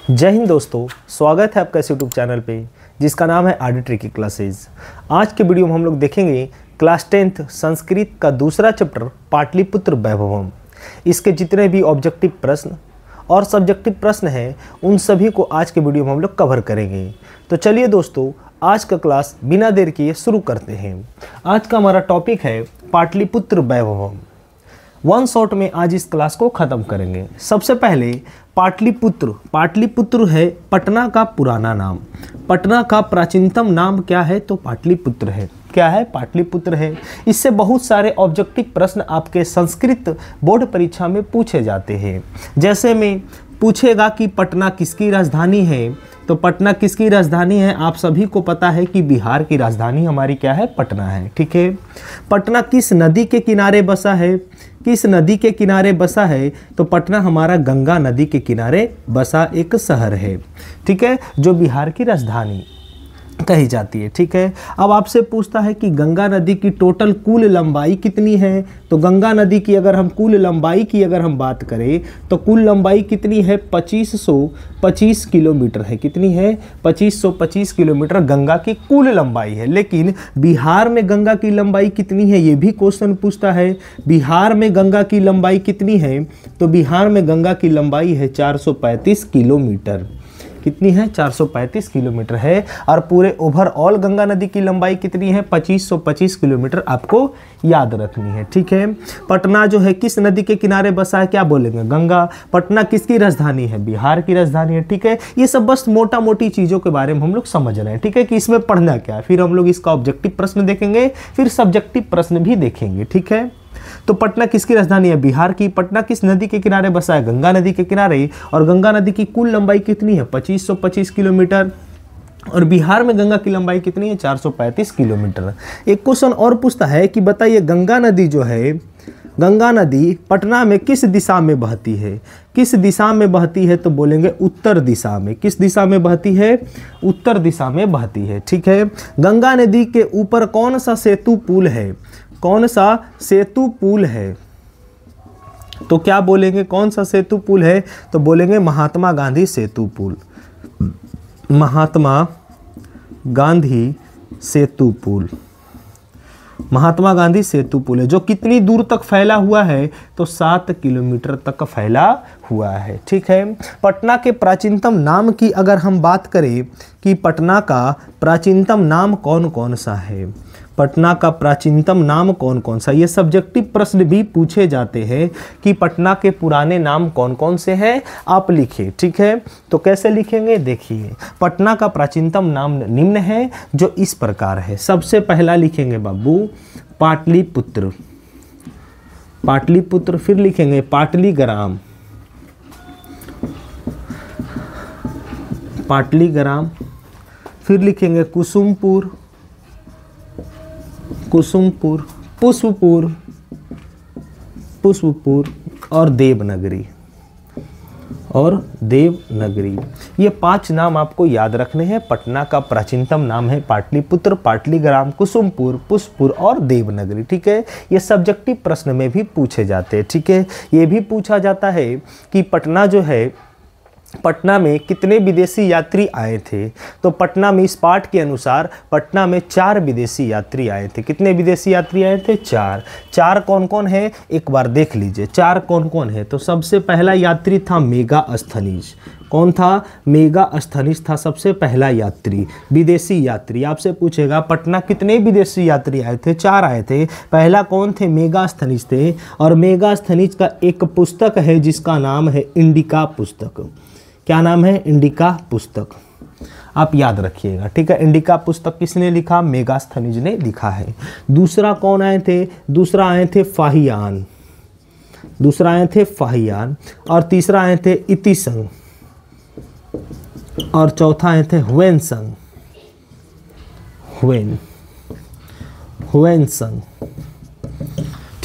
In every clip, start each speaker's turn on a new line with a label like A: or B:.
A: जय हिंद दोस्तों, स्वागत है आपका इस यूट्यूब चैनल पे जिसका नाम है आरडी ट्रिकी क्लासेज। आज के वीडियो में हम लोग देखेंगे क्लास 10th संस्कृत का दूसरा चैप्टर पाटलिपुत्र वैभवम। इसके जितने भी ऑब्जेक्टिव प्रश्न और सब्जेक्टिव प्रश्न हैं उन सभी को आज के वीडियो में हम लोग कवर करेंगे। तो चलिए दोस्तों, आज का क्लास बिना देर किए शुरू करते हैं। आज का हमारा टॉपिक है पाटलिपुत्र वैभवम। वन शॉट में आज इस क्लास को ख़त्म करेंगे। सबसे पहले पाटलिपुत्र है पटना का पुराना नाम। पटना का प्राचीनतम नाम क्या है? तो पाटलिपुत्र है। क्या है? पाटलिपुत्र है। इससे बहुत सारे ऑब्जेक्टिव प्रश्न आपके संस्कृत बोर्ड परीक्षा में पूछे जाते हैं। जैसे में पूछेगा कि पटना किसकी राजधानी है, तो पटना किसकी राजधानी है? आप सभी को पता है कि बिहार की राजधानी हमारी क्या है? पटना है। ठीक है। पटना किस नदी के किनारे बसा है? किस नदी के किनारे बसा है? तो पटना हमारा गंगा नदी के किनारे बसा एक शहर है। ठीक है, जो बिहार की राजधानी कही जाती है। ठीक है। अब आपसे पूछता है कि गंगा नदी की टोटल कुल लंबाई कितनी है? तो गंगा नदी की अगर हम कुल लंबाई की अगर हम बात करें तो कुल लंबाई कितनी है? 2525 किलोमीटर है। कितनी है? 2525 किलोमीटर गंगा की कुल लंबाई है। लेकिन बिहार में गंगा की लंबाई कितनी है, ये भी क्वेश्चन पूछता है। बिहार में गंगा की लंबाई कितनी है? तो बिहार में गंगा की लंबाई है 435 किलोमीटर। कितनी है? 435 किलोमीटर है। और पूरे ओवरऑल गंगा नदी की लंबाई कितनी है? 2525 किलोमीटर आपको याद रखनी है। ठीक है। पटना जो है किस नदी के किनारे बसा है? क्या बोलेंगे? गंगा। पटना किसकी राजधानी है? बिहार की राजधानी है। ठीक है। ये सब बस मोटा मोटी चीज़ों के बारे में हम लोग समझ रहे हैं। ठीक है, कि इसमें पढ़ना क्या है। फिर हम लोग इसका ऑब्जेक्टिव प्रश्न देखेंगे, फिर सब्जेक्टिव प्रश्न भी देखेंगे। ठीक है। तो पटना किसकी राजधानी है? बिहार की। पटना किस नदी के किनारे बसा है? गंगा नदी के किनारे। और गंगा नदी की कुल लंबाई कितनी है? 2525 किलोमीटर। और बिहार में गंगा की लंबाई कितनी है? 435 किलोमीटर। एक क्वेश्चन और पूछता है कि बताइए गंगा नदी जो है, गंगा नदी पटना में किस दिशा में बहती है? किस दिशा में बहती है? तो बोलेंगे उत्तर दिशा में। किस दिशा में बहती है? उत्तर दिशा में बहती है। ठीक है। गंगा नदी के ऊपर कौन सा सेतु पुल है? कौन सा सेतु पुल है? तो क्या बोलेंगे? कौन सा सेतु पुल है? तो बोलेंगे महात्मा गांधी सेतु पुल। महात्मा गांधी सेतु पुल। महात्मा गांधी सेतु पुल है, जो कितनी दूर तक फैला हुआ है? तो 7 किलोमीटर तक फैला हुआ है। ठीक है। पटना के प्राचीनतम नाम की अगर हम बात करें कि पटना का प्राचीनतम नाम कौन कौन सा है? पटना का प्राचीनतम नाम कौन कौन सा? ये सब्जेक्टिव प्रश्न भी पूछे जाते हैं कि पटना के पुराने नाम कौन कौन से हैं, आप लिखिए। ठीक है। तो कैसे लिखेंगे? देखिए, पटना का प्राचीनतम नाम निम्न है जो इस प्रकार है। सबसे पहला लिखेंगे बाबू पाटलिपुत्र। पाटलिपुत्र। फिर लिखेंगे पाटलीग्राम। पाटलीग्राम। फिर लिखेंगे कुसुमपुर। कुसुमपुर, पुष्पपुर, पुष्पपुर और देवनगरी। और देवनगरी। ये 5 नाम आपको याद रखने हैं। पटना का प्राचीनतम नाम है पाटलिपुत्र, पाटलीग्राम, कुसुमपुर, पुष्पपुर और देवनगरी। ठीक है। ये सब्जेक्टिव प्रश्न में भी पूछे जाते हैं। ठीक है। ये भी पूछा जाता है कि पटना जो है, पटना में कितने विदेशी यात्री आए थे? तो पटना में इस पाठ के अनुसार पटना में 4 विदेशी यात्री आए थे। कितने विदेशी यात्री आए थे? 4। 4 कौन कौन है? एक बार देख लीजिए 4 कौन कौन है। तो सबसे पहला यात्री था मेगास्थनीज। कौन था? मेगास्थनीज था सबसे पहला यात्री, विदेशी यात्री। आपसे पूछेगा पटना कितने विदेशी यात्री आए थे? 4 आए थे। पहला कौन थे? मेगास्थनीज थे। और मेगास्थनीज का एक पुस्तक है जिसका नाम है इंडिका पुस्तक। क्या नाम है? इंडिका पुस्तक। आप याद रखिएगा। ठीक है। इंडिका पुस्तक किसने लिखा? मेगास्थनीज ने लिखा है। दूसरा कौन आए थे? दूसरा आए थे फाहियान। दूसरा आए थे फाहियान। और तीसरा आए थे इतिसंग। और चौथा आए थे हुएनसंग। हुएनसंग।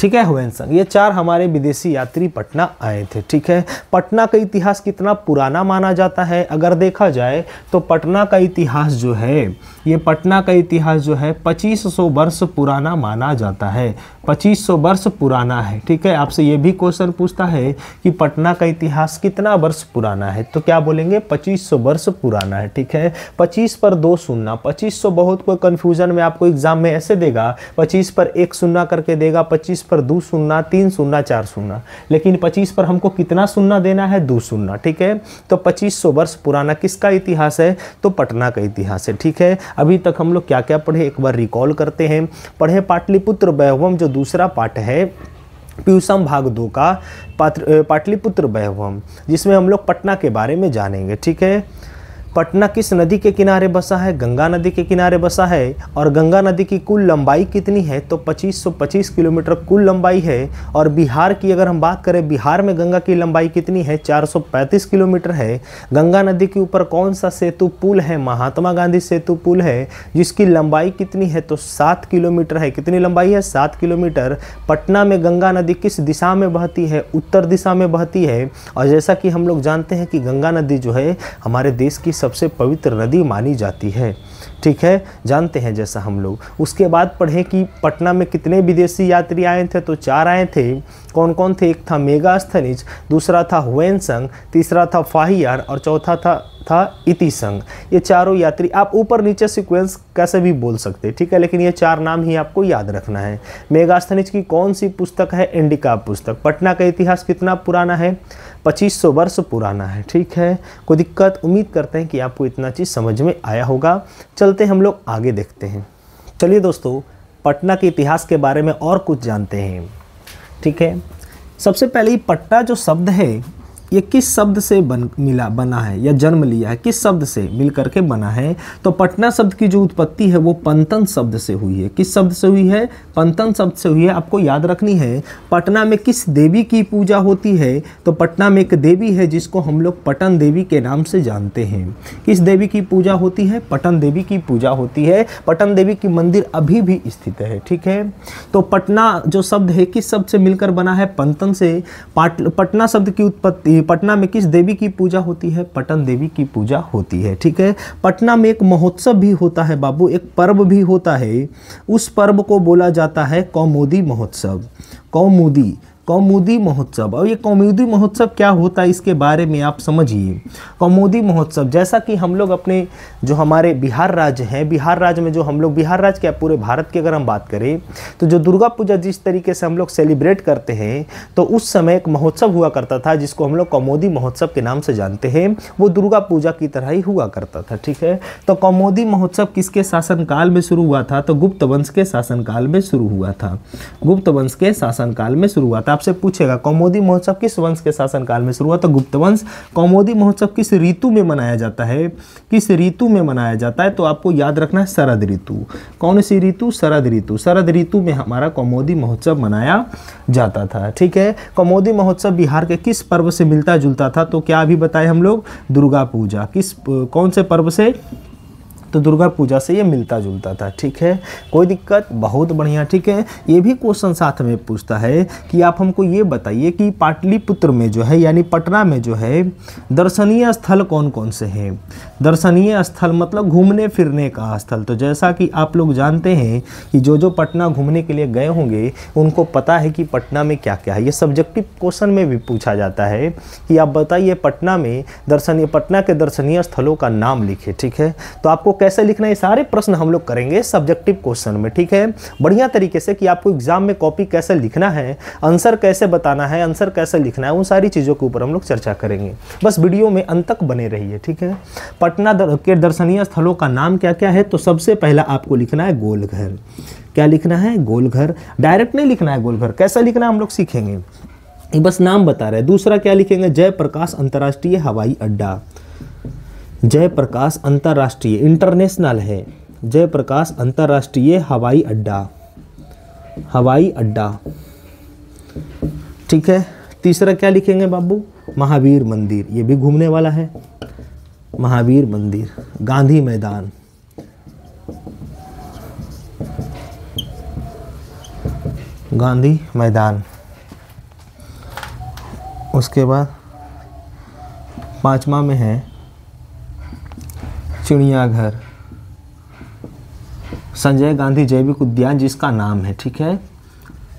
A: ठीक है, ह्वेनसंग। ये 4 हमारे विदेशी यात्री पटना आए थे। ठीक है, पटना का इतिहास कितना पुराना माना जाता है? अगर देखा जाए तो पटना का इतिहास जो है, ये पटना का इतिहास जो है 2500 वर्ष पुराना माना जाता है। 2500 वर्ष पुराना है। ठीक है, आपसे ये भी क्वेश्चन पूछता है कि पटना का इतिहास कितना वर्ष पुराना है, तो क्या बोलेंगे? 2500 वर्ष पुराना है। ठीक है, 25 पर 2 शून्य, 2500 बहुत कोई कंफ्यूजन में आपको एग्जाम में ऐसे देगा, 25 पर 1 शून्य करके देगा, 25 पर 2 शून्य, 3 शून्य, 4 शून्य, लेकिन 25 पर हमको कितना शून्य देना है? 2 शून्य। ठीक है, तो 2500 वर्ष पुराना किसका इतिहास है? तो पटना का इतिहास है। ठीक है, अभी तक हम लोग क्या क्या पढ़े, एक बार रिकॉल करते हैं। पढ़े पाटलिपुत्र वैभवम, जो दूसरा पार्ट है पीयूषम भाग 2 का पाटलिपुत्र वैभवम, जिसमें हम लोग पटना के बारे में जानेंगे। ठीक है, पटना किस नदी के किनारे बसा है? गंगा नदी के किनारे बसा है। और गंगा नदी की कुल लंबाई कितनी है? तो 2525 किलोमीटर कुल लंबाई है। और बिहार की अगर हम बात करें, बिहार में गंगा की लंबाई कितनी है? 435 किलोमीटर है। गंगा नदी के ऊपर कौन सा सेतु पुल है? महात्मा गांधी सेतु पुल है, जिसकी लंबाई कितनी है? तो 7 किलोमीटर है। कितनी लंबाई है? 7 किलोमीटर। पटना में गंगा नदी किस दिशा में बहती है? उत्तर दिशा में बहती है। और जैसा कि हम लोग जानते हैं कि गंगा नदी जो है हमारे देश की सबसे पवित्र नदी मानी जाती है। ठीक है, जानते हैं जैसा हम लोग। उसके बाद पढ़ें कि पटना में कितने विदेशी यात्री आए थे? तो 4 आए थे। कौन कौन थे? एक था मेगास्थनीज, दूसरा था ह्वेनसंग, तीसरा था फाहियान और चौथा था इतिसंग। ये चारों यात्री, आप ऊपर नीचे सीक्वेंस कैसे भी बोल सकते हैं। ठीक है, लेकिन ये 4 नाम ही आपको याद रखना है। मेगास्थनीज की कौन सी पुस्तक है? इंडिका पुस्तक। पटना का इतिहास कितना पुराना है? 2500 वर्ष पुराना है। ठीक है, कोई दिक्कत? उम्मीद करते हैं कि आपको इतना चीज़ समझ में आया होगा। चलते हम लोग आगे देखते हैं। चलिए दोस्तों, पटना के इतिहास के बारे में और कुछ जानते हैं। ठीक है, सबसे पहले पटना जो शब्द है ये किस शब्द से बना है या जन्म लिया है? किस शब्द से मिल करके बना है? तो पटना शब्द की जो उत्पत्ति है वो पंतन शब्द से हुई है। किस शब्द से हुई है? पंतन शब्द से हुई है। आपको याद रखनी है। पटना में किस देवी की पूजा होती है? तो पटना में एक देवी है जिसको हम लोग पटन देवी के नाम से जानते हैं। किस देवी की पूजा होती है? पटन देवी की पूजा होती है। पटन देवी की मंदिर अभी भी स्थित है। ठीक है, तो पटना जो शब्द है किस शब्द से मिलकर बना है? पंतन से। पटना शब्द की उत्पत्ति, पटना में किस देवी की पूजा होती है? पटन देवी की पूजा होती है। ठीक है, पटना में एक महोत्सव भी होता है बाबू, एक पर्व भी होता है। उस पर्व को बोला जाता है कौमुदी महोत्सव। कौमुदी महोत्सव। और ये कौमुदी महोत्सव क्या होता है इसके बारे में आप समझिए। कौमुदी महोत्सव, जैसा कि हम लोग अपने जो हमारे बिहार राज्य हैं, बिहार राज्य में जो हम लोग, बिहार राज्य क्या पूरे भारत की अगर हम बात करें तो जो दुर्गा पूजा जिस तरीके से हम लोग सेलिब्रेट करते हैं, तो उस समय एक महोत्सव हुआ करता था जिसको हम लोग कौमुदी महोत्सव के नाम से जानते हैं। वो दुर्गा पूजा की तरह ही हुआ करता था। ठीक है, तो कौमुदी महोत्सव किसके शासनकाल में शुरू हुआ था? तो गुप्त वंश के शासनकाल में शुरू हुआ था। गुप्त वंश के शासनकाल में शुरू हुआ था। आपसे पूछेगा कौमुदी महोत्सव किस वंश के शासनकाल में शुरू हुआ? तो गुप्त वंश। कौमुदी महोत्सव किस ऋतु में मनाया जाता है? किस ऋतु में मनाया जाता है? तो आपको याद रखना है शरद ऋतु। कौन सी ऋतु? शरद ऋतु। शरद ऋतु में हमारा कौमुदी महोत्सव मनाया जाता था। ठीक है, कौमुदी महोत्सव बिहार के किस पर्व से मिलता जुलता था? तो क्या अभी बताए हम लोग? दुर्गा पूजा। कौन से पर्व से? तो दुर्गा पूजा से ये मिलता जुलता था। ठीक है, कोई दिक्कत? बहुत बढ़िया। ठीक है, ये भी क्वेश्चन साथ में पूछता है कि आप हमको ये बताइए कि पाटलिपुत्र में जो है यानी पटना में जो है दर्शनीय स्थल कौन कौन से हैं? दर्शनीय स्थल मतलब घूमने फिरने का स्थल। तो जैसा कि आप लोग जानते हैं कि जो पटना घूमने के लिए गए होंगे उनको पता है कि पटना में क्या क्या है। ये सब्जेक्टिव क्वेश्चन में भी पूछा जाता है कि आप बताइए पटना के दर्शनीय स्थलों का नाम लिखे। ठीक है, तो आपको कैसे लिखना है? सारे प्रश्न हम लोग करेंगे सब्जेक्टिव क्वेश्चन में। ठीक है, बढ़िया तरीके से कि आपको एग्जाम में कॉपी कैसे लिखना है, आंसर कैसे बताना है, आंसर कैसे लिखना है, उन सारी चीज़ों के ऊपर हम लोग चर्चा करेंगे। बस वीडियो में अंत तक बने रहिए। ठीक है, पटना के दर्शनीय स्थलों का नाम क्या क्या है? तो सबसे पहला आपको लिखना है गोलघर। क्या लिखना है? गोलघर। डायरेक्ट नहीं लिखना है गोलघर, कैसा लिखना हम लोग सीखेंगे, ये बस नाम बता रहे हैं। दूसरा क्या लिखेंगे? जयप्रकाश अंतर्राष्ट्रीय हवाई अड्डा। जयप्रकाश अंतर्राष्ट्रीय, इंटरनेशनल है। जयप्रकाश अंतर्राष्ट्रीय हवाई अड्डा। हवाई अड्डा। ठीक है, तीसरा क्या लिखेंगे बाबू? महावीर मंदिर, ये भी घूमने वाला है। महावीर मंदिर। गांधी मैदान। गांधी मैदान। उसके बाद 5वां में है चिड़ियाघर, संजय गांधी जैविक उद्यान जिसका नाम है, ठीक है,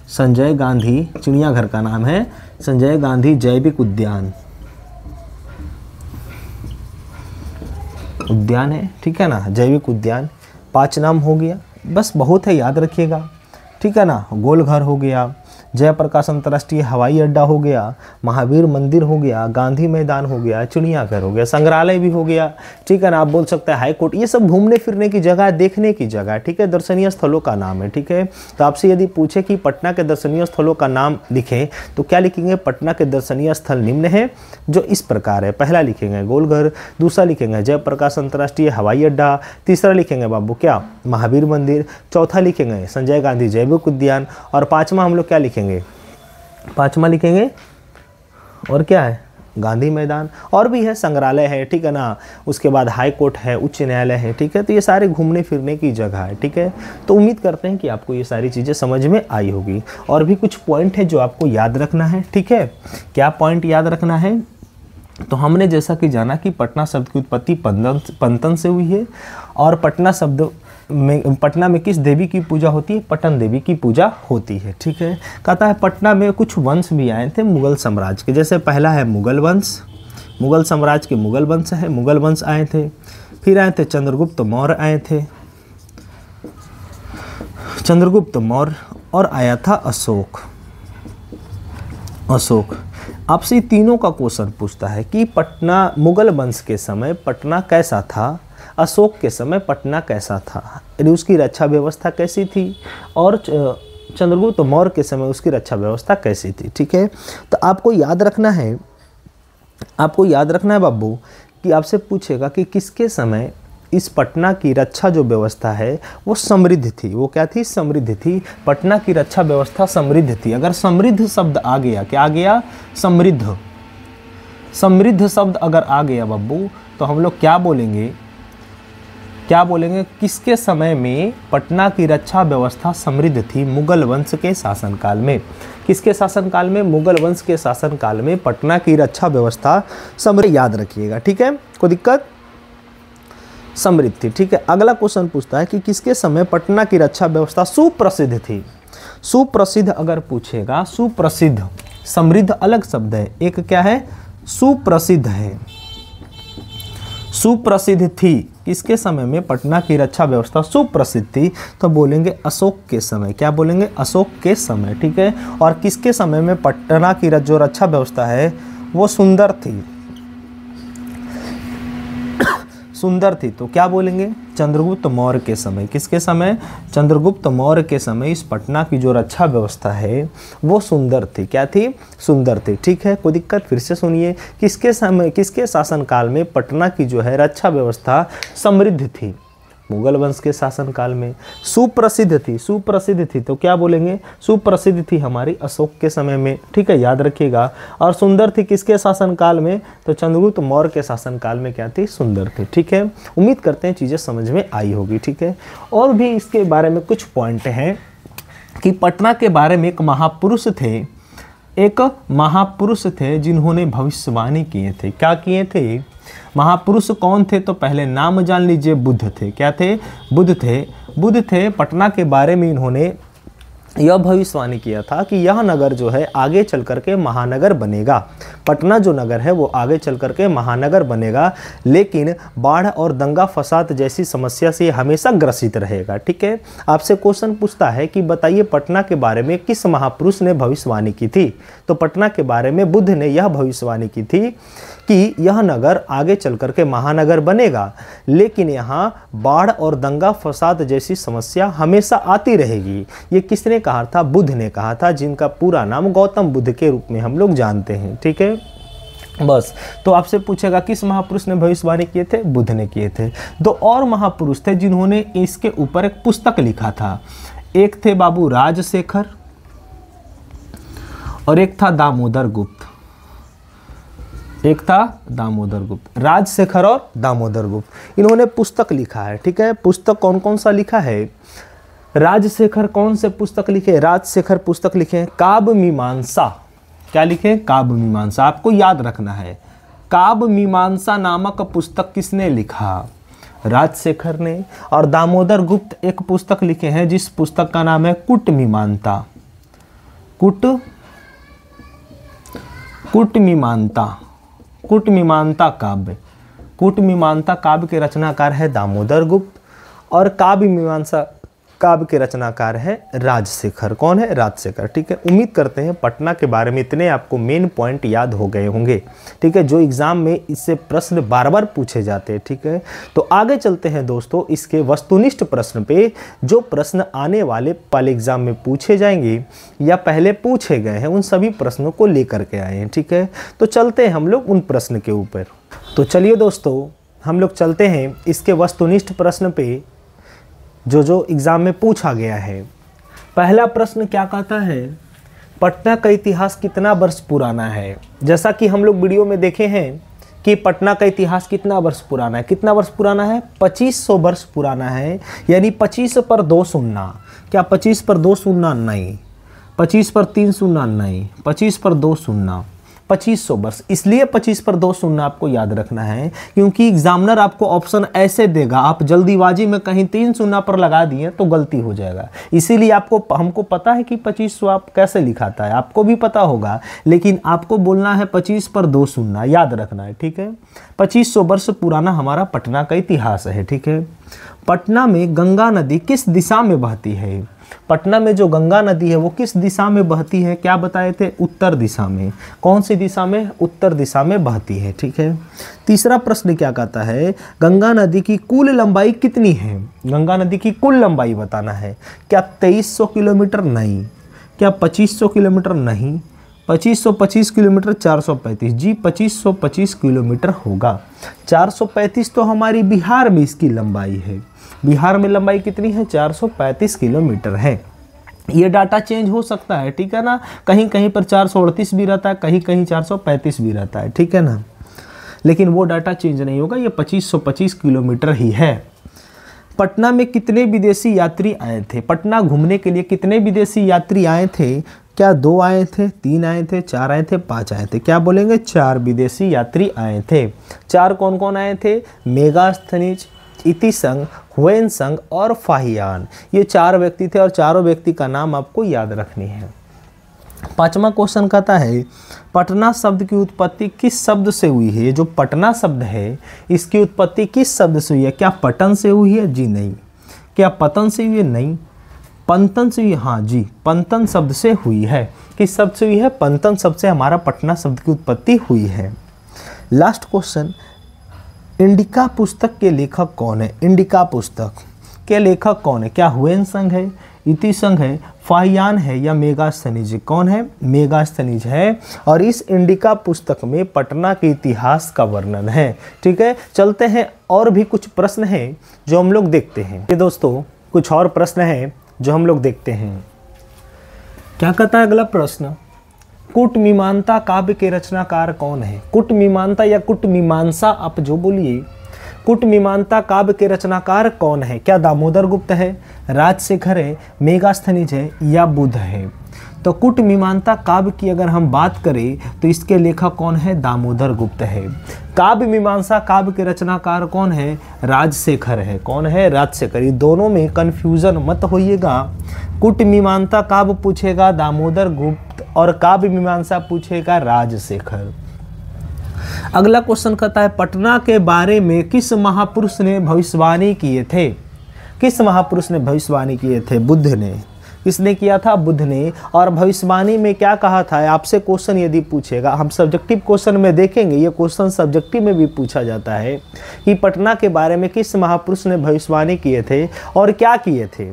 A: संजय गांधी, चिड़ियाघर का नाम है संजय गांधी जैविक उद्यान, उद्यान है, ठीक है ना, जैविक उद्यान। 5 नाम हो गया, बस बहुत है, याद रखिएगा, ठीक है ना। गोलघर हो गया, जयप्रकाश अंतर्राष्ट्रीय हवाई अड्डा हो गया, महावीर मंदिर हो गया, गांधी मैदान हो गया, चिड़ियाघर हो गया, संग्रहालय भी हो गया, ठीक है ना। आप बोल सकते हैं हाई कोर्ट, ये सब घूमने फिरने की जगह, देखने की जगह, ठीक है, दर्शनीय स्थलों का नाम है, ठीक है। तो आपसे यदि पूछे कि पटना के दर्शनीय स्थलों का नाम लिखें तो क्या लिखेंगे? पटना के दर्शनीय स्थल निम्न है जो इस प्रकार है। पहला लिखेंगे गोलघर, दूसरा लिखेंगे जयप्रकाश अंतर्राष्ट्रीय हवाई अड्डा, तीसरा लिखेंगे बाबू क्या? महावीर मंदिर, चौथा लिखेंगे संजय गांधी जैविक उद्यान, और 5वां हम लोग क्या लिखेंगे? 5वां लिखेंगे और क्या है? गांधी मैदान। और भी है, संग्रहालय है, ठीक है ना, उसके बाद हाई कोर्ट है, उच्च न्यायालय है, ठीक है। तो ये सारे घूमने फिरने की जगह है, ठीक है। तो उम्मीद करते हैं कि आपको ये सारी चीज़ें समझ में आई होगी। और भी कुछ पॉइंट है जो आपको याद रखना है, ठीक है। क्या पॉइंट याद रखना है? तो हमने जैसा कि जाना कि पटना शब्द की उत्पत्ति पंतन से हुई है, और पटना शब्द में, पटना में किस देवी की पूजा होती है? पटन देवी की पूजा होती है, ठीक है। कहता है पटना में कुछ वंश भी आए थे मुगल साम्राज्य के, जैसे पहला है मुगल वंश, मुगल साम्राज्य के मुगल वंश है, मुगल वंश आए थे। फिर आए थे चंद्रगुप्त मौर्य आए थे, चंद्रगुप्त मौर्य, और आया था अशोक। अशोक आपसे तीनों का क्वेश्चन पूछता है कि पटना, मुगल वंश के समय पटना कैसा था, अशोक के समय पटना कैसा था, यानी उसकी रक्षा व्यवस्था कैसी थी, और चंद्रगुप्त मौर्य के समय उसकी रक्षा व्यवस्था कैसी थी, ठीक है। तो आपको याद रखना है, आपको याद रखना है बाबू कि आपसे पूछेगा कि किसके समय इस पटना की रक्षा जो व्यवस्था है वो समृद्ध थी। वो क्या थी? समृद्ध थी। पटना की रक्षा व्यवस्था समृद्ध थी। अगर समृद्ध शब्द आ गया, क्या आ गया? समृद्ध, समृद्ध शब्द अगर आ गया बाबू तो हम लोग क्या बोलेंगे? क्या बोलेंगे? किसके समय में पटना की रक्षा व्यवस्था समृद्ध थी? मुगल वंश के शासनकाल में। किसके शासनकाल में? मुगल वंश के शासनकाल में पटना की रक्षा व्यवस्था समृद्ध, याद रखिएगा, ठीक है, कोई दिक्कत? समृद्ध थी, ठीक है। अगला क्वेश्चन पूछता है कि किसके समय पटना की रक्षा व्यवस्था सुप्रसिद्ध थी? सुप्रसिद्ध अगर पूछेगा, सुप्रसिद्ध, समृद्ध अलग शब्द है, एक क्या है? सुप्रसिद्ध है। सुप्रसिद्ध थी, किसके समय में पटना की रक्षा व्यवस्था सुप्रसिद्ध थी? तो बोलेंगे अशोक के समय। क्या बोलेंगे? अशोक के समय, ठीक है। और किसके समय में पटना की जो रक्षा व्यवस्था है वो सुंदर थी? सुंदर थी, तो क्या बोलेंगे? चंद्रगुप्त मौर्य के समय। किसके समय? चंद्रगुप्त मौर्य के समय इस पटना की जो रक्षा व्यवस्था है वो सुंदर थी। क्या थी? सुंदर थी, ठीक है, कोई दिक्कत? फिर से सुनिए, किसके समय, किसके शासनकाल में पटना की जो है रक्षा व्यवस्था समृद्ध थी? मुगल वंश के शासनकाल में। सुप्रसिद्ध थी, सुप्रसिद्ध थी, तो क्या बोलेंगे? सुप्रसिद्ध थी हमारी अशोक के समय में, ठीक है, याद रखिएगा। और सुंदर थी किसके शासनकाल में? तो चंद्रगुप्त मौर्य के शासनकाल में क्या थी? सुंदर थी, ठीक है। उम्मीद करते हैं चीज़ें समझ में आई होगी, ठीक है। और भी इसके बारे में कुछ पॉइंट हैं कि पटना के बारे में एक महापुरुष थे, एक महापुरुष थे जिन्होंने भविष्यवाणी किए थे। क्या किए थे? महापुरुष कौन थे? तो पहले नाम जान लीजिए, बुद्ध थे। क्या थे? बुद्ध थे। बुद्ध थे। पटना के बारे में इन्होंने यह भविष्यवाणी किया था कि यह नगर जो है आगे चल करके महानगर बनेगा। पटना जो नगर है वो आगे चल करके महानगर बनेगा, लेकिन बाढ़ और दंगा फसाद जैसी समस्या से हमेशा ग्रसित रहेगा, ठीक है। आपसे क्वेश्चन पूछता है कि बताइए पटना के बारे में किस महापुरुष ने भविष्यवाणी की थी? तो पटना के बारे में बुद्ध ने यह भविष्यवाणी की थी कि यह नगर आगे चल करके महानगर बनेगा, लेकिन यहाँ बाढ़ और दंगा फसाद जैसी समस्या हमेशा आती रहेगी। ये किसने कहा था? बुद्ध ने कहा था, जिनका पूरा नाम गौतम बुद्ध के रूप में हम लोग जानते हैं, ठीक है। बस, तो आपसे पूछेगा किस महापुरुष ने भविष्यवाणी किए थे? बुद्ध ने किए थे। दो और महापुरुष थे जिन्होंने इसके ऊपर एक पुस्तक लिखा था। एक थे बाबू राजशेखर और एक था दामोदर गुप्त। एक था दामोदर गुप्त, राजशेखर और दामोदर गुप्त। इन्होंने पुस्तक लिखा है, ठीक है। पुस्तक कौन कौन सा लिखा है? राजशेखर कौन से पुस्तक लिखे? राजशेखर पुस्तक लिखे काव्य मीमांसा। क्या लिखे? काव्य मीमांसा। आपको याद रखना है, काव्य मीमांसा नामक पुस्तक किसने लिखा? राजशेखर ने। और दामोदर गुप्त एक पुस्तक लिखे हैं जिस पुस्तक का नाम है कुट मीमांसा। कुट मीमांसा काव्य। कुट मीमांसा काव्य के रचनाकार है दामोदर गुप्त और काव्य मीमांसा काव्य के रचनाकार है राजशेखर। कौन है? राजशेखर। ठीक है, उम्मीद करते हैं पटना के बारे में इतने आपको मेन पॉइंट याद हो गए होंगे। ठीक है, जो एग्जाम में इससे प्रश्न बार बार पूछे जाते हैं। ठीक है, तो आगे चलते हैं दोस्तों इसके वस्तुनिष्ठ प्रश्न पे। जो प्रश्न आने वाले एग्जाम में पूछे जाएंगे या पहले पूछे गए हैं उन सभी प्रश्नों को लेकर के आए हैं। ठीक है, तो चलते हैं हम लोग उन प्रश्न के ऊपर। तो चलिए दोस्तों हम लोग चलते हैं इसके वस्तुनिष्ठ प्रश्न पे जो एग्ज़ाम में पूछा गया है। पहला प्रश्न क्या कहता है? पटना का इतिहास कितना वर्ष पुराना है? जैसा कि हम लोग वीडियो में देखे हैं कि पटना का इतिहास कितना वर्ष पुराना है। कितना वर्ष पुराना है? 2500 वर्ष पुराना है। यानी 25 पर 2 शून्य। क्या 25 पर 2 शून्य? नहीं। 25 पर 3 शून्य? नहीं। 25 पर 2 शून्य, 2500 वर्ष। इसलिए 25 पर 2 शून्य आपको याद रखना है क्योंकि एग्जामिनर आपको ऑप्शन ऐसे देगा, आप जल्दीबाजी में कहीं 3 शून्य पर लगा दिए तो गलती हो जाएगा। इसीलिए हमको पता है कि 2500 आप कैसे लिखाता है, आपको भी पता होगा, लेकिन आपको बोलना है 25 पर 2 शून्य, याद रखना है। ठीक है, 2500 वर्ष पुराना हमारा पटना का इतिहास है। ठीक है, पटना में गंगा नदी किस दिशा में बहती है? पटना में जो गंगा नदी है वो किस दिशा में बहती है? क्या बताए थे? उत्तर दिशा में। कौन सी दिशा में? उत्तर दिशा में बहती है। ठीक है, तीसरा प्रश्न क्या कहता है? गंगा नदी की कुल लंबाई कितनी है? गंगा नदी की कुल लंबाई बताना है। क्या 2300 किलोमीटर? नहीं। क्या 2500 किलोमीटर? नहीं। 2525 किलोमीटर, 435। जी 2525 किलोमीटर होगा। 435 तो हमारी बिहार में इसकी लंबाई है। बिहार में लंबाई कितनी है? 435 किलोमीटर है। ये डाटा चेंज हो सकता है। ठीक है ना, कहीं कहीं पर 438 भी रहता है, कहीं कहीं 435 भी रहता है। ठीक है ना, लेकिन वो डाटा चेंज नहीं होगा, ये 2525 किलोमीटर ही है। पटना में कितने विदेशी यात्री आए थे? पटना घूमने के लिए कितने विदेशी यात्री आए थे? क्या 2 आए थे, 3 आए थे, 4 आए थे, 5 आए थे? क्या बोलेंगे? 4 विदेशी यात्री आए थे। 4 कौन कौन आए थे? मेगास्थनीज, इतिसंग, हुएनसंग और फाहियान। ये 4 व्यक्ति थे और चारों व्यक्ति का नाम आपको याद रखनी है। 5वां क्वेश्चन कहता है पटना शब्द की उत्पत्ति किस शब्द से हुई है? ये जो पटना शब्द है इसकी उत्पत्ति किस शब्द से हुई है? क्या पटन से हुई है? जी नहीं। क्या पतन से हुई है? नहीं। पंतन से हुई? हाँ जी, पंतन शब्द से हुई है। किस शब्द से हुई है? पंतन शब्द से हमारा पटना शब्द की उत्पत्ति हुई है। लास्ट क्वेश्चन, इंडिका पुस्तक के लेखक कौन है? इंडिका पुस्तक के लेखक कौन है? क्या हुएनसंग है, इतिसंग है, फाहियान है या मेगास्थनीज? कौन है? मेगास्थनीज है। और इस इंडिका पुस्तक में पटना के इतिहास का वर्णन है। ठीक है, चलते हैं और भी कुछ प्रश्न हैं जो हम लोग देखते हैं। ये दोस्तों कुछ और प्रश्न हैं जो हम लोग देखते हैं। क्या कहता है अगला प्रश्न? कुट मीमांसा काव्य के रचनाकार कौन है? कुट मीमांसा या कुट मीमांसा आप जो बोलिए, कुट मीमांसा काव्य के रचनाकार कौन है? क्या दामोदर गुप्त है, राजशेखर है, मेगास्थनीज है या बुद्ध है? तो कुट मीमांसा काव्य की अगर हम बात करें तो इसके लेखक कौन है? दामोदर गुप्त है। काव्य मीमांसा काव्य के रचनाकार कौन है? राजशेखर है। कौन है? राजशेखर। ये दोनों में कंफ्यूजन मत होइएगा। कुट मीमांसा काव्य पूछेगा दामोदर गुप्त और काव्य मीमांसा पूछेगा राजशेखर। अगला क्वेश्चन कहता है पटना के बारे में किस महापुरुष ने भविष्यवाणी किए थे? किस महापुरुष ने भविष्यवाणी किए थे? बुद्ध ने। किसने किया था? बुद्ध ने। और भविष्यवाणी में क्या कहा था? आपसे क्वेश्चन यदि पूछेगा, हम सब्जेक्टिव क्वेश्चन में देखेंगे, ये क्वेश्चन सब्जेक्टिव में भी पूछा जाता है कि पटना के बारे में किस महापुरुष ने भविष्यवाणी किए थे और क्या किए थे?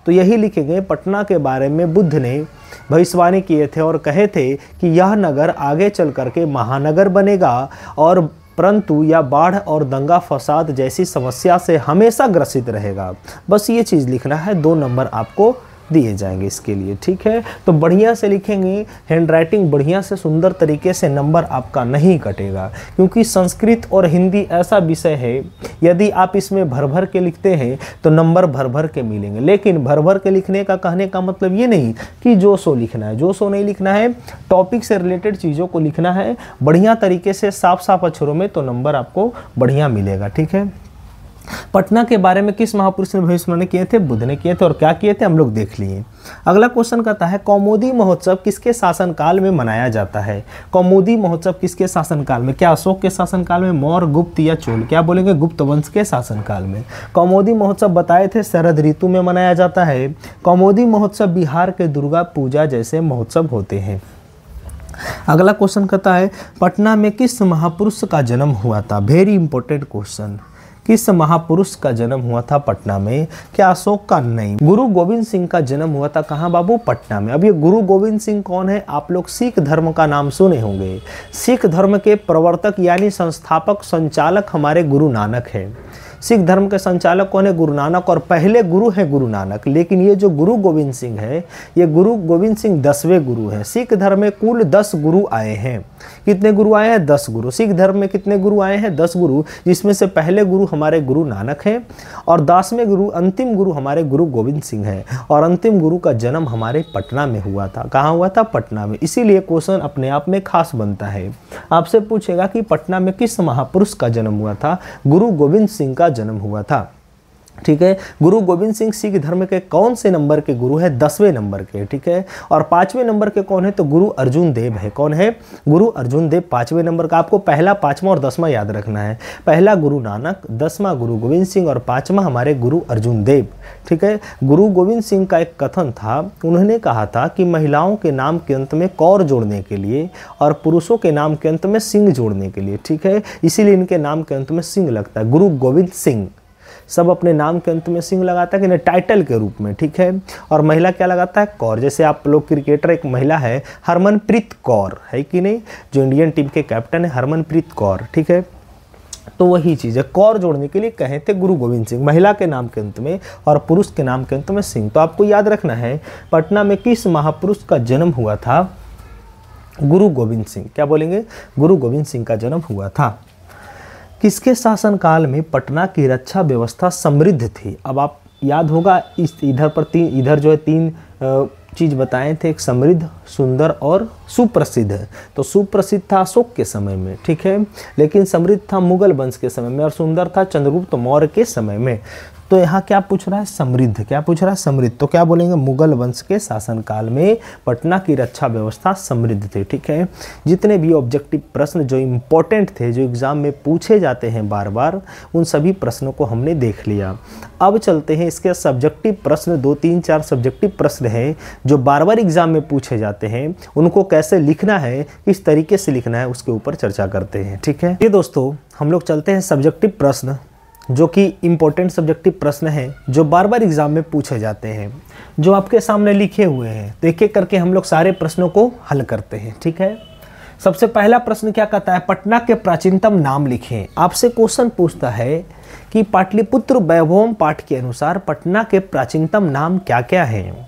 A: तो यही लिखेंगे, पटना के बारे में बुद्ध ने भविष्यवाणी किए थे और कहे थे कि यह नगर आगे चल करके महानगर बनेगा और परंतु यह बाढ़ और दंगा फसाद जैसी समस्या से हमेशा ग्रसित रहेगा। बस ये चीज़ लिखना है, 2 नंबर आपको दिए जाएंगे इसके लिए, ठीक है। तो बढ़िया से लिखेंगे, हैंडराइटिंग बढ़िया से सुंदर तरीके से, नंबर आपका नहीं कटेगा, क्योंकि संस्कृत और हिंदी ऐसा विषय है यदि आप इसमें भर भर के लिखते हैं तो नंबर भर भर के मिलेंगे। लेकिन भर भर के लिखने का कहने का मतलब ये नहीं कि जो सो लिखना है, जो सो नहीं लिखना है, टॉपिक से रिलेटेड चीज़ों को लिखना है बढ़िया तरीके से, साफ साफ अक्षरों में, तो नंबर आपको बढ़िया मिलेगा, ठीक है। पटना के बारे में किस महापुरुष ने भविष्यवाणी किए थे? बुद्ध ने किए थे। और क्या किए थे हम लोग देख लिए। अगला क्वेश्चन कहता है कौमुदी महोत्सव किसके शासनकाल में मनाया जाता है? कौमुदी महोत्सव किसके शासनकाल में? क्या अशोक के शासनकाल में, मौर्य, गुप्त या चोल? क्या बोलेंगे? गुप्त वंश के शासनकाल में। कौमुदी महोत्सव बताए थे शरद ऋतु में मनाया जाता है। कौमुदी महोत्सव बिहार के दुर्गा पूजा जैसे महोत्सव होते हैं। अगला क्वेश्चन कहता है पटना में किस महापुरुष का जन्म हुआ था? Very important question. किस महापुरुष का जन्म हुआ था पटना में? क्या अशोक का? नहीं, गुरु गोविंद सिंह का जन्म हुआ था। कहाँ बाबू? पटना में। अब ये गुरु गोविंद सिंह कौन है? आप लोग सिख धर्म का नाम सुने होंगे। सिख धर्म के प्रवर्तक यानी संस्थापक, संचालक हमारे गुरु नानक है। सिख धर्म के संचालक कौन है? गुरु नानक। और पहले गुरु है गुरु नानक। लेकिन ये जो गुरु गोविंद सिंह है, ये गुरु गोविंद सिंह 10वें गुरु हैं। सिख धर्म में कुल 10 गुरु आए हैं। कितने गुरु आए हैं? 10 गुरु। सिख धर्म में कितने गुरु आए हैं? 10 गुरु, जिसमें से पहले गुरु हमारे गुरु नानक हैं और 10वें गुरु, अंतिम गुरु हमारे गुरु गोविंद सिंह हैं। और अंतिम गुरु का जन्म हमारे पटना में हुआ था। कहाँ हुआ था? पटना में। इसीलिए क्वेश्चन अपने आप में खास बनता है। आपसे पूछेगा कि पटना में किस महापुरुष का जन्म हुआ था? गुरु गोविंद सिंह का जन्म हुआ था, ठीक है। गुरु गोविंद सिंह सिख धर्म के कौन से नंबर के गुरु है? 10वें नंबर के, ठीक है। और 5वें नंबर के कौन है? तो गुरु अर्जुन देव है। कौन है? गुरु अर्जुन देव 5वें नंबर का। आपको पहला, 5वां और 10वां याद रखना है। पहला गुरु नानक, 10वां गुरु गोविंद सिंह और 5वां हमारे गुरु अर्जुन देव, ठीक है। गुरु गोविंद सिंह का एक कथन था, उन्होंने कहा था कि महिलाओं के नाम के अंत में कौर जोड़ने के लिए और पुरुषों के नाम के अंत में सिंह जोड़ने के लिए, ठीक है। इसीलिए इनके नाम के अंत में सिंह लगता है। गुरु गोविंद सिंह सब अपने नाम के अंत में सिंह लगाता है कि नहीं, टाइटल के रूप में, ठीक है। और महिला क्या लगाता है? कौर। जैसे आप लोग क्रिकेटर, एक महिला है हरमनप्रीत कौर, है कि नहीं, जो इंडियन टीम के कैप्टन है, हरमनप्रीत कौर, ठीक है। तो वही चीज़ है, कौर जोड़ने के लिए कहे थे गुरु गोविंद सिंह, महिला के नाम के अंत में और पुरुष के नाम के अंत में सिंह। तो आपको याद रखना है पटना में किस महापुरुष का जन्म हुआ था? गुरु गोविंद सिंह। क्या बोलेंगे? गुरु गोविंद सिंह का जन्म हुआ था। किसके शासनकाल में पटना की रक्षा व्यवस्था समृद्ध थी? अब आप याद होगा इस इधर पर इधर जो है 3 चीज़ बताए थे, एक समृद्ध, सुंदर और सुप्रसिद्ध। तो सुप्रसिद्ध था अशोक के समय में, ठीक है। लेकिन समृद्ध था मुगल वंश के समय में और सुंदर था चंद्रगुप्त मौर्य के समय में। तो यहाँ क्या पूछ रहा है? समृद्ध। क्या पूछ रहा है? समृद्ध। तो क्या बोलेंगे? मुगल वंश के शासनकाल में पटना की रक्षा व्यवस्था समृद्ध थी, ठीक है। जितने भी ऑब्जेक्टिव प्रश्न जो इम्पोर्टेंट थे, जो एग्जाम में पूछे जाते हैं बार बार, उन सभी प्रश्नों को हमने देख लिया। अब चलते हैं इसके सब्जेक्टिव प्रश्न। 2, 3, 4 सब्जेक्टिव प्रश्न हैं जो बार बार एग्जाम में पूछे जाते हैं। उनको कैसे लिखना है, किस तरीके से लिखना है, उसके ऊपर चर्चा करते हैं, ठीक है। ये दोस्तों हम लोग चलते हैं सब्जेक्टिव प्रश्न, जो कि इम्पोर्टेंट सब्जेक्टिव प्रश्न हैं जो बार बार एग्जाम में पूछे जाते हैं, जो आपके सामने लिखे हुए हैं। तो एक एक करके हम लोग सारे प्रश्नों को हल करते हैं, ठीक है। सबसे पहला प्रश्न क्या कहता है? पटना के प्राचीनतम नाम लिखें। आपसे क्वेश्चन पूछता है कि पाटलिपुत्र वैभवम पाठ के अनुसार पटना के प्राचीनतम नाम क्या क्या हैं।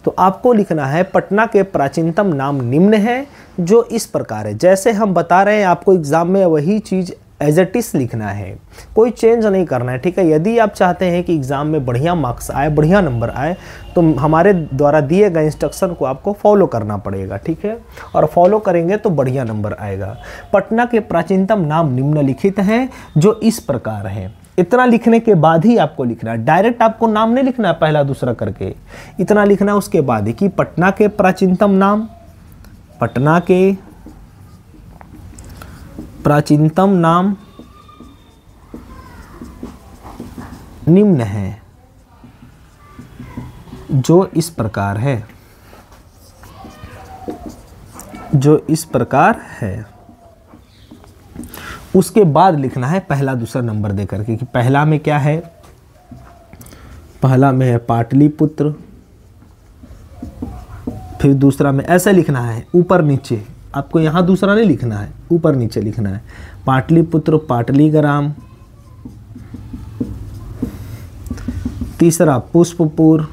A: तो आपको लिखना है पटना के प्राचीनतम नाम निम्न है, जो इस प्रकार है। जैसे हम बता रहे हैं आपको एग्जाम में, वही चीज़ एज इट इज लिखना है, कोई चेंज नहीं करना है, ठीक है। यदि आप चाहते हैं कि एग्जाम में बढ़िया मार्क्स आए, बढ़िया नंबर आए, तो हमारे द्वारा दिए गए इंस्ट्रक्शन को आपको फॉलो करना पड़ेगा, ठीक है। और फॉलो करेंगे तो बढ़िया नंबर आएगा। पटना के प्राचीनतम नाम निम्नलिखित हैं, जो इस प्रकार हैं। इतना लिखने के बाद ही आपको लिखना है, डायरेक्ट आपको नाम नहीं लिखना है पहला दूसरा करके, इतना लिखना है उसके बाद ही कि पटना के प्राचीनतम नाम, पटना के प्राचीनतम नाम निम्न है, जो इस प्रकार है, जो इस प्रकार है। उसके बाद लिखना है पहला दूसरा नंबर देकर के कि पहला में क्या है, पहला में है पाटलिपुत्र, फिर दूसरा में ऐसे लिखना है ऊपर नीचे। आपको यहाँ दूसरा नहीं लिखना है, ऊपर नीचे लिखना है। पाटलिपुत्र, पाटलीग्राम, तीसरा पुष्पपुर,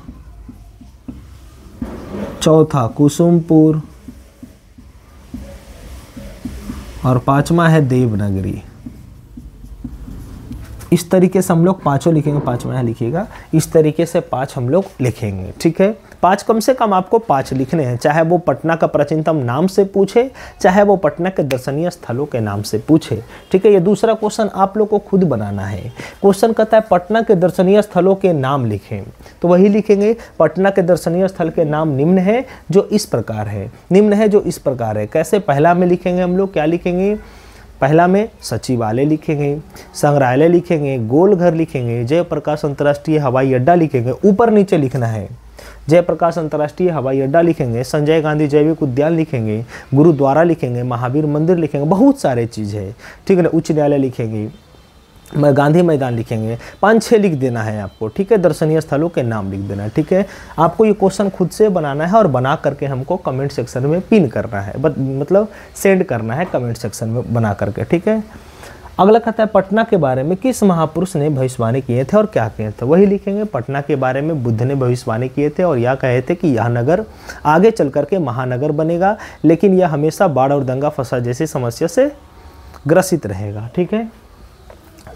A: चौथा कुसुमपुर और पांचवा है देवनागरी। इस तरीके से हम लोग पांचों लिखेंगे, पांचवा यहाँ लिखिएगा, इस तरीके से 5 हम लोग लिखेंगे। ठीक है, 5 कम से कम आपको 5 लिखने हैं, चाहे वो पटना का प्राचीनतम नाम से पूछे, चाहे वो पटना के दर्शनीय स्थलों के नाम से पूछे। ठीक है, ये दूसरा क्वेश्चन आप लोग को खुद बनाना है। क्वेश्चन कहता है पटना के दर्शनीय स्थलों के नाम लिखें, तो वही लिखेंगे। पटना के दर्शनीय स्थल के नाम निम्न है जो इस प्रकार है, निम्न है जो इस प्रकार है। कैसे? पहला में लिखेंगे हम लोग, क्या लिखेंगे? पहला में सचिवालय लिखेंगे, संग्रहालय लिखेंगे, गोलघर लिखेंगे, जयप्रकाश अंतर्राष्ट्रीय हवाई अड्डा लिखेंगे, ऊपर नीचे लिखना है। जयप्रकाश अंतर्राष्ट्रीय हवाई अड्डा लिखेंगे, संजय गांधी जैविक उद्यान लिखेंगे, गुरुद्वारा लिखेंगे, महावीर मंदिर लिखेंगे, बहुत सारे चीज़ है। ठीक है ना, उच्च न्यायालय लिखेंगे, गांधी मैदान लिखेंगे, 5-6 लिख देना है आपको। ठीक है, दर्शनीय स्थलों के नाम लिख देना है। ठीक है, आपको ये क्वेश्चन खुद से बनाना है और बना करके हमको कमेंट सेक्शन में पिन करना है, मतलब सेंड करना है कमेंट सेक्शन में बना करके। ठीक है, अगला कहता है पटना के बारे में किस महापुरुष ने भविष्यवाणी किए थे और क्या किए थे, वही लिखेंगे। पटना के बारे में बुद्ध ने भविष्यवाणी किए थे और यह कहे थे कि यह नगर आगे चल करके महानगर बनेगा, लेकिन यह हमेशा बाढ़ और दंगा फसाद जैसी समस्या से ग्रसित रहेगा। ठीक है,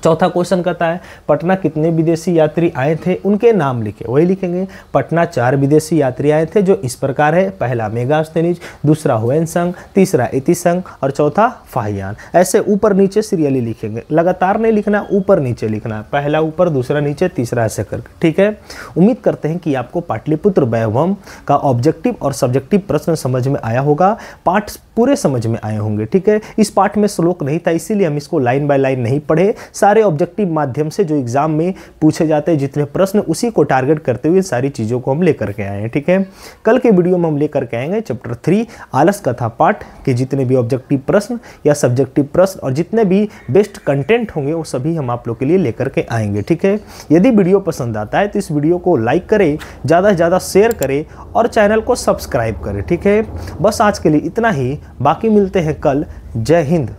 A: चौथा क्वेश्चन कहता है पटना कितने विदेशी यात्री आए थे, उनके नाम लिखे, वही लिखेंगे। पटना 4 विदेशी यात्री आए थे जो इस प्रकार है, पहला मेगास्थनीज, दूसरा हुएनसंग, तीसरा इतिसंग और चौथा फाहियान। ऐसे ऊपर नीचे सीरियली लिखेंगे, लगातार नहीं लिखना, ऊपर नीचे लिखना, पहला ऊपर दूसरा नीचे तीसरा ऐसे करके। ठीक है, उम्मीद करते हैं कि आपको पाटलिपुत्र वैभव का ऑब्जेक्टिव और सब्जेक्टिव प्रश्न समझ में आया होगा, पाठ पूरे समझ में आए होंगे। ठीक है, इस पाठ में श्लोक नहीं था, इसीलिए हम इसको लाइन बाय लाइन नहीं पढ़े, सारे ऑब्जेक्टिव माध्यम से जो एग्जाम में पूछे जाते हैं जितने प्रश्न, उसी को टारगेट करते हुए सारी चीज़ों को हम लेकर के आए हैं। ठीक है, कल के वीडियो में हम लेकर के आएंगे चैप्टर 3 आलस कथा पाठ के जितने भी ऑब्जेक्टिव प्रश्न या सब्जेक्टिव प्रश्न और जितने भी बेस्ट कंटेंट होंगे वो सभी हम आप लोग के लिए लेकर के आएंगे। ठीक है, यदि वीडियो पसंद आता है तो इस वीडियो को लाइक करें, ज़्यादा से ज़्यादा शेयर करें और चैनल को सब्सक्राइब करें। ठीक है, बस आज के लिए इतना ही, बाकी मिलते हैं कल। जय हिंद।